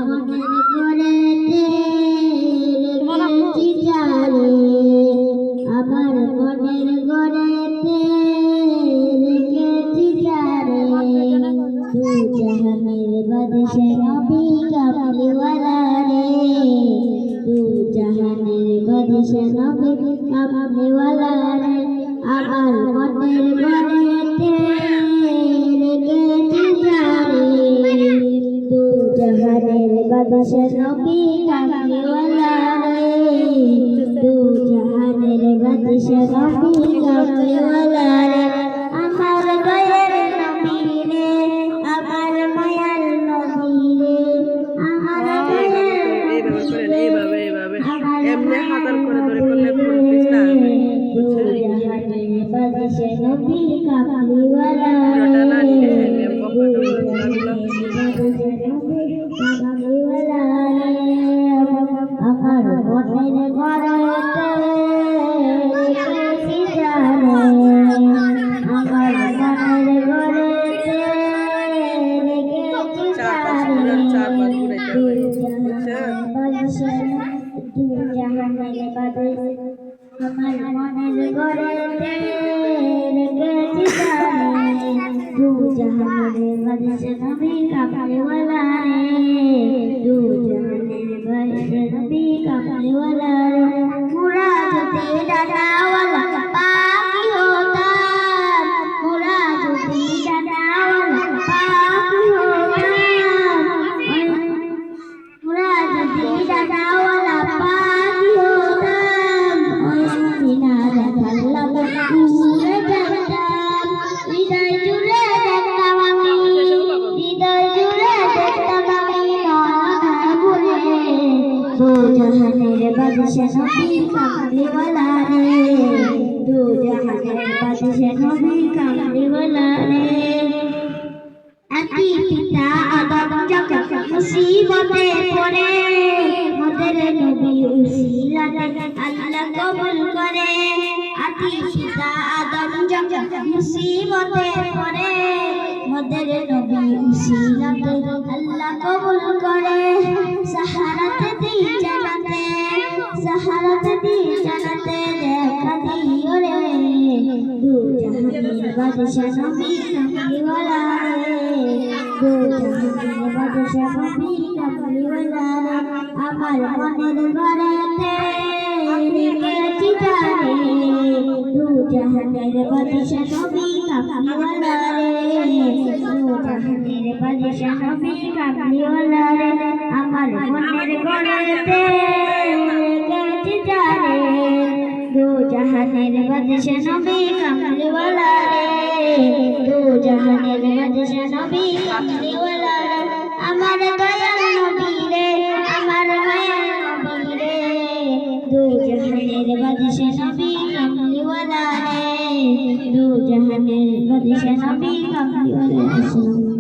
মনের ঘরেতে রেখেছি যারে, আমার মনের ঘরেতে রেখেছি যারে, দু জাহানের বাদশা নবী কামলিওয়ালা রে, দু জাহানের বাদশা নবী কামলিওয়ালা রে, আমার মনের ঘরেতে রেখেছি যারে, দু জাহানের বাদশা নবী কামলিওয়ালা রে, দু জাহানের বাদশা নবী কামলিওয়ালা রে, আমার দয়ার নবী রে, আমার মায়ার নবী রে, আমার দয়ার এইভাবে এমনি হাতার করে ধরে করলে পড়তিস না, দু জাহানের বাদশা নবী কামলিওয়ালা পুরোটা না রে, নিলে দু জাহানের বাদশা নবী কামলিওয়ালা রে, আমার মনের ঘরেতে রেখেছি যারে, আমার মনের ঘরেতে রেখেছি যারে, দু জাহানের বাদশা, দু জাহানের বাদশা, আমার মনের ঘরেতে রেখেছি যারে, দু জাহানের বাদশা নবী কামলিওয়ালা রে, দু জাহানের বাদশা নবী কামলিওয়ালা রে, মোরা যদি ডানাওয়ালা পাখি হতাম, মোরা যদি ডানাওয়ালা পাখি হতাম, মোরা যদি ডানাওয়ালা পাখি হতাম, ওই মদিনা দেখার লাগে উড়ে যেতাম, হৃদয় জুড়ে দেখতাম আমি, হৃদয় জুড়ে দেখতাম আমি নয়ন ভরে, দু জাহানের বাদশা নবী কামলিওয়ালা রে, দু জাহানের বাদশা নবী কামলিওয়ালা রে, একই পিতা আদম যখন মুসিবতে পড়ে, মোদের নবী উসিলাতে আল্লাহ কবুল করে, একই পিতা আদম যখন মুসিবতে পড়ে, মোদের নবী উসিলাতে আল্লাহ কবুল করে, সাহারাতে দি জানাতে, সাহারাতে দি জানাতে দেখা দিও রে, দু জাহানের বাদশা নবী কামলিওয়ালা রে, দু জাহানের বাদশা নবী কামলিওয়ালা রে, আমার মনের ঘরেতে রেখেছি যারে, দু জাহানের বাদশা নবী কামলিওয়ালা রে, দু জাহানের বাদশা নবী কামলিওয়ালা রে, আমার মনের ঘরেতে রেখেছি যারে, দু জাহানের বাদশা নবী কামলিওয়ালা রে, দু জাহানের বাদশা নবী কামলিওয়ালা রে, আমার দয়াল নবী রে, আমার মায়ার নবী রে, দু জাহানের বাদশা নবী কামলিওয়ালা রে, দু জাহানের বাদশা নবী কামলিওয়ালা রে।